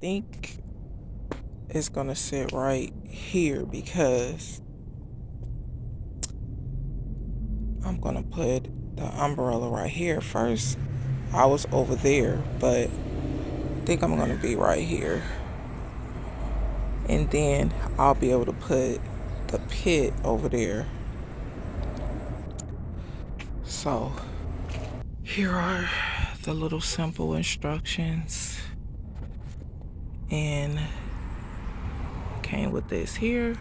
think it's gonna sit right here because I'm gonna put the umbrella right here first. I was over there, but I think I'm gonna be right here. And then I'll be able to put the pit over there. So here are the little simple instructions. And came with this here.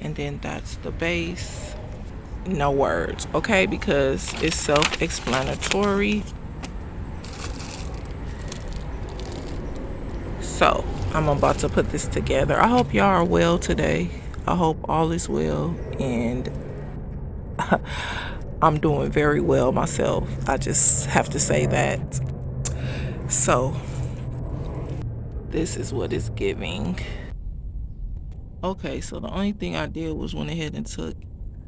And then that's the base. No words, okay? Because it's self-explanatory. So I'm about to put this together. I hope y'all are well today. I hope all is well, and I'm doing very well myself. I just have to say that. So this is what it's giving. Okay, so the only thing I did was went ahead and took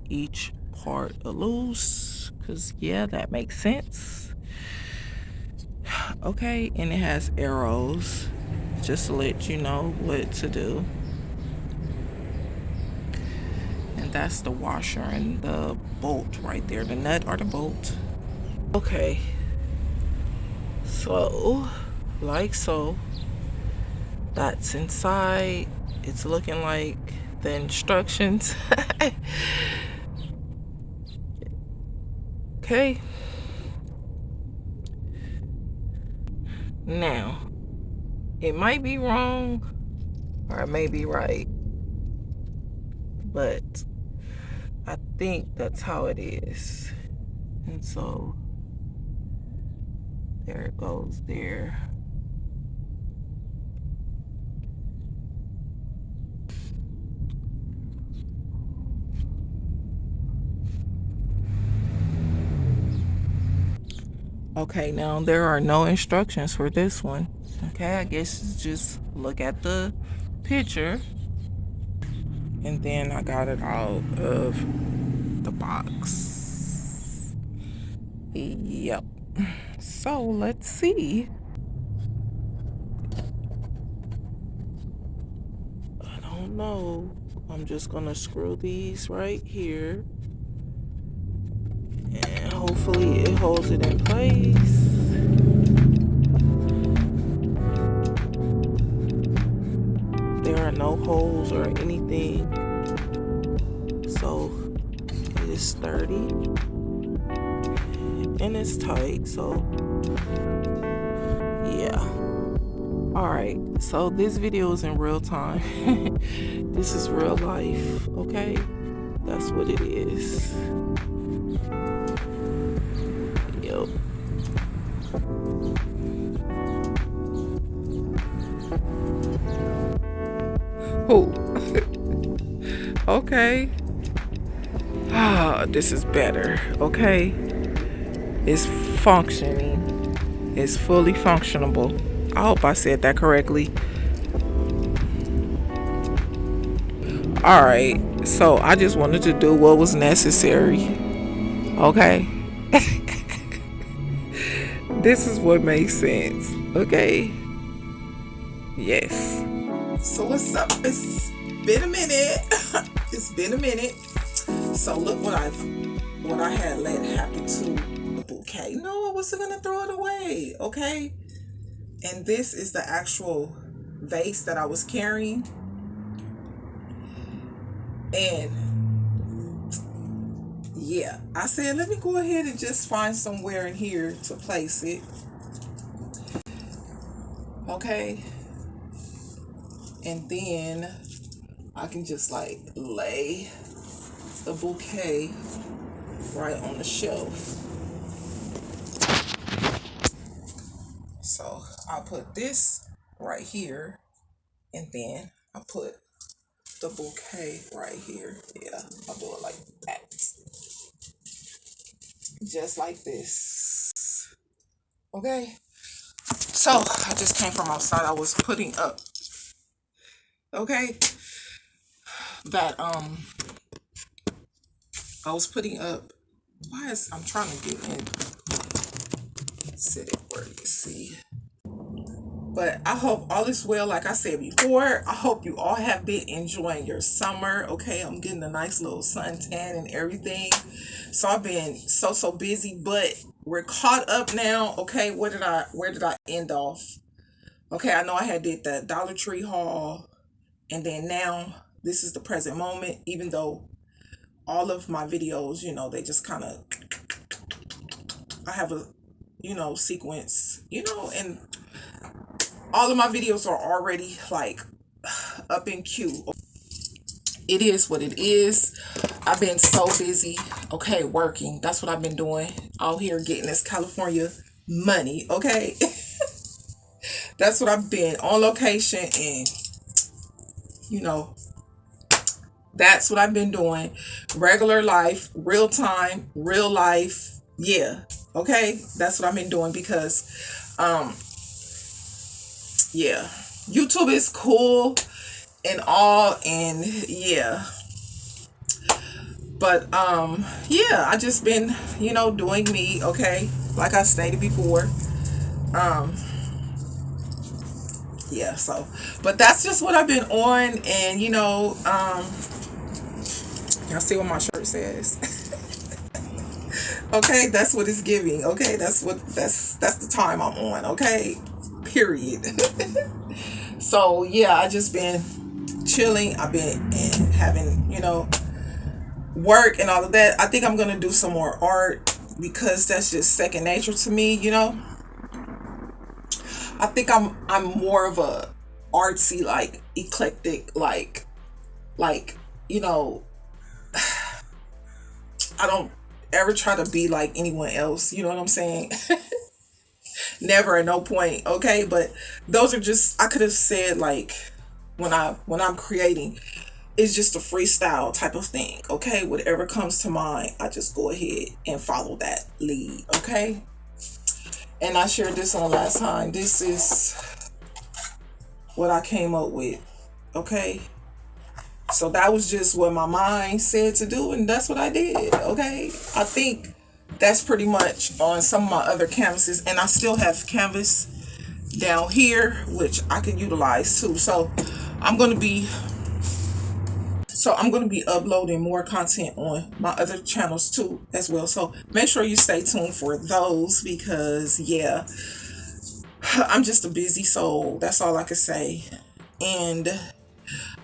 each part loose, because yeah, that makes sense. Okay, and it has arrows just to let you know what to do. And that's the washer and the bolt right there, the nut or the bolt. Okay, so like so, that's inside. It's looking like the instructions. Okay, now it might be wrong or it may be right, but I think that's how it is. And so there it goes there. Okay, now there are no instructions for this one. Okay, I guess just look at the picture. And then I got it out of the box. Yep. So let's see. I don't know. I'm just gonna screw these right here. And hopefully it holds it in place. There are no holes or anything. So it is sturdy. And it's tight, so yeah. Alright, so this video is in real time. This is real life, okay? That's what it is. Yep. Oh. Okay. Ah, this is better, okay? It's functioning. It's fully functionable. I hope I said that correctly. Alright, so I just wanted to do what was necessary. Okay? This is what makes sense. Okay? Yes. So what's up? It's been a minute. It's been a minute. So look what I had let happen to the bouquet. No, I wasn't gonna throw it away. Okay? And this is the actual vase that I was carrying. And yeah, I said, let me go ahead and just find somewhere in here to place it. Okay. And then I can just like lay the bouquet right on the shelf. So I'll put this right here, and then I'll put the bouquet right here. Yeah, I'll do it like that. Just like this. Okay. So I just came from outside. I was putting up. Okay. That I was putting up. I'm trying to get in. Sit it where you see. But I hope all is well. Like I said before, I hope you all have been enjoying your summer. Okay, I'm getting a nice little suntan and everything. So I've been so busy, but we're caught up now. Okay, where did I end off? Okay, I know I had did the Dollar Tree haul, and then now this is the present moment. Even though all of my videos, they just kind of, I have a, sequence, and all of my videos are already like up in queue. It is what it is. I've been so busy, okay, working. That's what I've been doing out here getting this California money, okay? That's what I've been on location, and you know, that's what I've been doing. Regular life, real time, real life. Yeah. Okay? That's what I've been doing because yeah. YouTube is cool and all, and yeah. But yeah, I just been, doing me, okay? Like I stated before. Um yeah, so but that's just what I've been on, and y'all see what my shirt says. Okay, that's what it's giving. Okay, that's the time I'm on. Okay, period. So yeah, I just been chilling. I've been and having work and all of that. I think I'm gonna do some more art because that's just second nature to me. I think I'm more of a artsy, like eclectic, like you know I don't ever try to be like anyone else. You know what I'm saying? Never, at no point. Okay, but those are just, I could have said like when I'm creating, it's just a freestyle type of thing. Okay, whatever comes to mind, I just go ahead and follow that lead. Okay, and I shared this on the last time. This is what I came up with. Okay, so that was just what my mind said to do, and that's what I did. Okay, I think that's pretty much on some of my other canvases, and I still have canvas down here which I can utilize too. I'm going to be uploading more content on my other channels too as well. So make sure you stay tuned for those because yeah, I'm just a busy soul. That's all I can say. And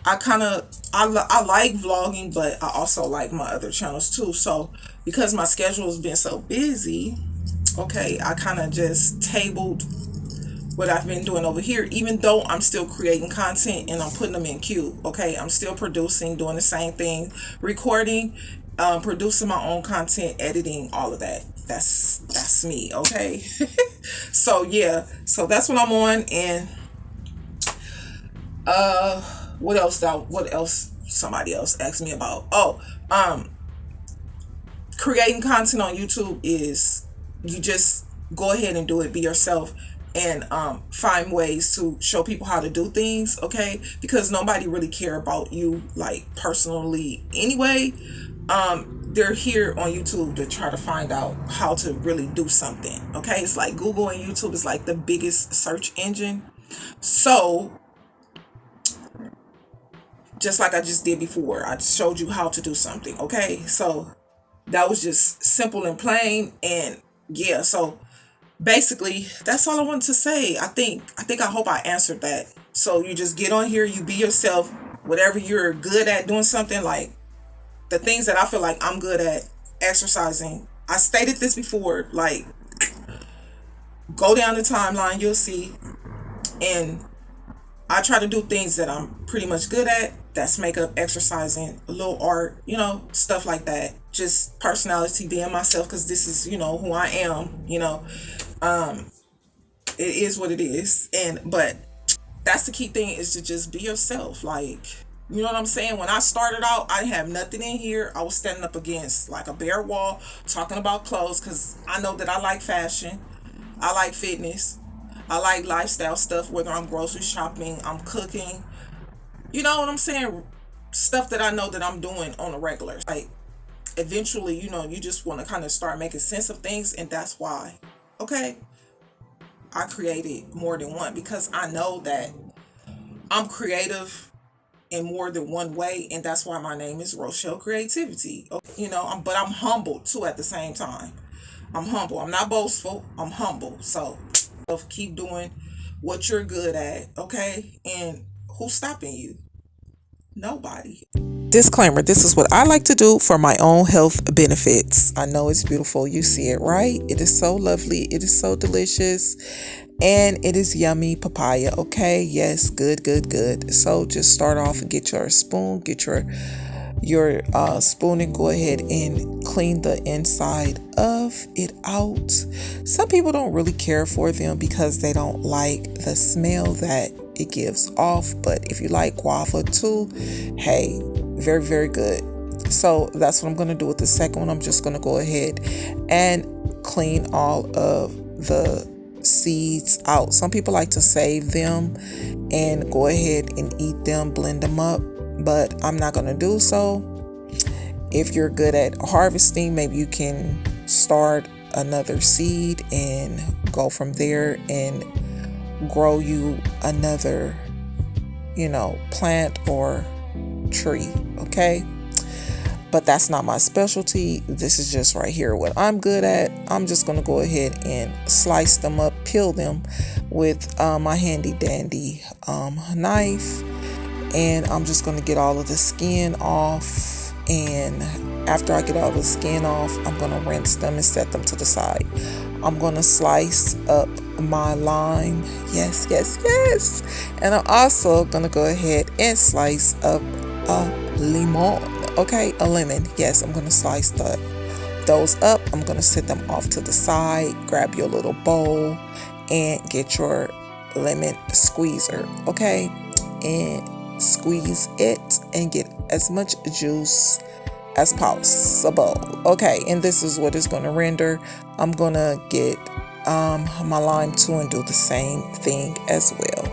I like vlogging, but I also like my other channels too. So because my schedule has been so busy, okay, I kind of just tabled what I've been doing over here, even though I'm still creating content and I'm putting them in queue. Okay, I'm still producing, doing the same thing, recording, producing my own content, editing, all of that. That's me. Okay. So yeah, so that's what I'm on. And what else somebody else asked me about? Oh, creating content on YouTube is, you just go ahead and do it, be yourself, and find ways to show people how to do things. Okay, because nobody really care about you like personally anyway. They're here on YouTube to try to find out how to really do something. Okay, it's like Google and YouTube is like the biggest search engine. So just like I just did before, I showed you how to do something. Okay, so that was just simple and plain. And yeah, so basically that's all I wanted to say. I hope I answered that. So you just get on here, you be yourself, whatever you're good at doing, something like the things that I feel like I'm good at, exercising. I stated this before, like go down the timeline, you'll see. And I try to do things that I'm pretty much good at. That's makeup, exercising, a little art, stuff like that. Just personality, being myself, because this is, who I am. Um, it is what it is. But that's the key thing, is to just be yourself. Like, you know what I'm saying? When I started out, I didn't have nothing in here. I was standing up against like a bare wall, talking about clothes, because I know that I like fashion. I like fitness. I like lifestyle stuff, whether I'm grocery shopping, I'm cooking. You know what I'm saying? Stuff that I know that I'm doing on a regular. Like, eventually, you just want to kind of start making sense of things, and that's why. Okay? I created more than one because I know that I'm creative in more than one way, and that's why my name is Rochelle Creativity. But I'm humble too at the same time. I'm humble. I'm not boastful. I'm humble. So keep doing what you're good at, okay? And who's stopping you? Nobody. Disclaimer, this is what I like to do for my own health benefits. I know it's beautiful. You see it, right? It is so lovely. It is so delicious. And it is yummy papaya. Okay. Yes. Good, good, good. So just start off and get your spoon, get your spoon, and go ahead and clean the inside of it out. Some people don't really care for them because they don't like the smell that it gives off. But if you like guava too, hey, very, very good. So that's what I'm going to do with the second one. I'm just going to go ahead and clean all of the seeds out. Some people like to save them and go ahead and eat them, blend them up, but I'm not going to do so. If you're good at harvesting, maybe you can start another seed and go from there and grow you another, plant or tree. Okay. But that's not my specialty. This is just right here what I'm good at. I'm just going to go ahead and slice them up, peel them with my handy dandy knife. And I'm just going to get all of the skin off. And after I get all the skin off, I'm going to rinse them and set them to the side. I'm going to slice up my lime. Yes, yes, yes. And I'm also going to go ahead and slice up a limon. Okay, a lemon. Yes, I'm going to slice those up. I'm going to set them off to the side. Grab your little bowl and get your lemon squeezer. Okay, and squeeze it and get as much juice as possible. Okay, and this is what it's going to render. I'm going to get my lime too and do the same thing as well.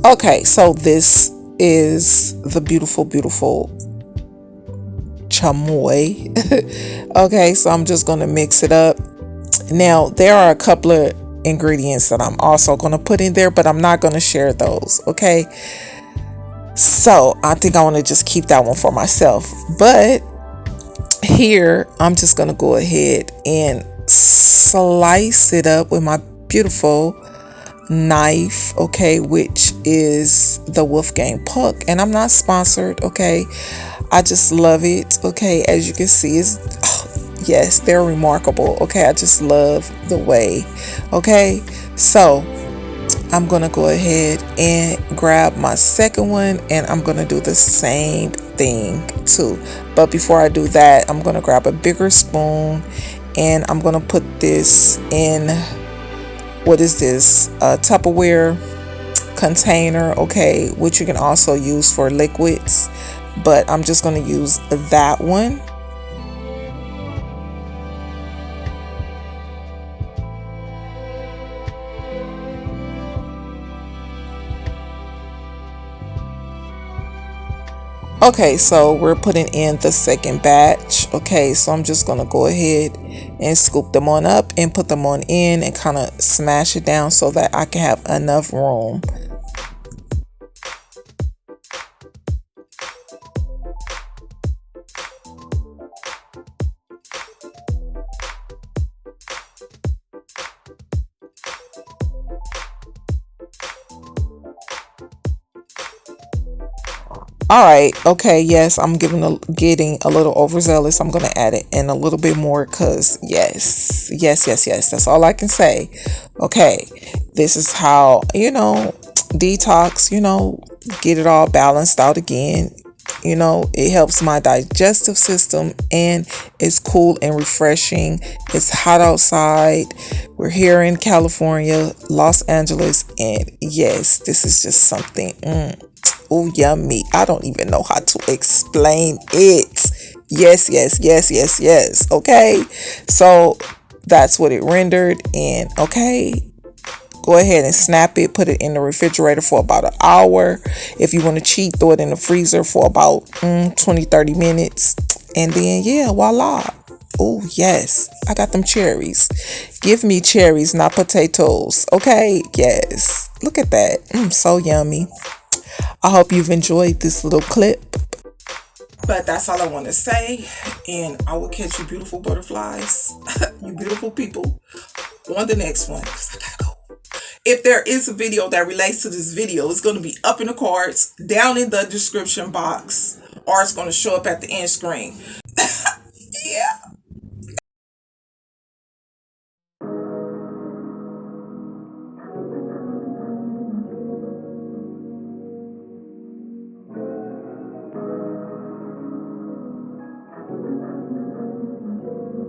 Okay, so this is the beautiful, beautiful chamoy. Okay, so I'm just going to mix it up. Now, there are a couple of ingredients that I'm also going to put in there, but I'm not going to share those. Okay, so I think I want to just keep that one for myself. But here, I'm just going to go ahead and slice it up with my beautiful knife, okay, which is the Wolfgang Puck, and I'm not sponsored, okay. I just love it, okay. As you can see, yes, they're remarkable, okay. I just love the way, okay. So I'm gonna go ahead and grab my second one, and I'm gonna do the same thing too. But before I do that, I'm gonna grab a bigger spoon, and I'm gonna put this in, what is this, a Tupperware container, okay, which you can also use for liquids, but I'm just going to use that one. Okay, so we're putting in the second batch. Okay, so I'm just going to go ahead and scoop them on up and put them on in and kind of smash it down so that I can have enough room. All right, okay, yes, I'm getting a little overzealous. I'm gonna add it in a little bit more because yes, that's all I can say. Okay, this is how, detox, get it all balanced out again. It helps my digestive system, and it's cool and refreshing. It's hot outside. We're here in California, Los Angeles, and yes, this is just something. Oh, yummy. I don't even know how to explain it. Yes. Okay. So that's what it rendered. And okay, Go ahead and snap it, put it in the refrigerator for about an hour. If you want to cheat, throw it in the freezer for about 20-30 minutes. And then, yeah, voila. Oh, yes. I got them cherries. Give me cherries, not potatoes. Okay? Yes. Look at that. So yummy. I hope you've enjoyed this little clip. But that's all I want to say. And I will catch you beautiful butterflies, you beautiful people, on the next one. Because I gotta go. If there is a video that relates to this video, it's going to be up in the cards, down in the description box, or it's going to show up at the end screen.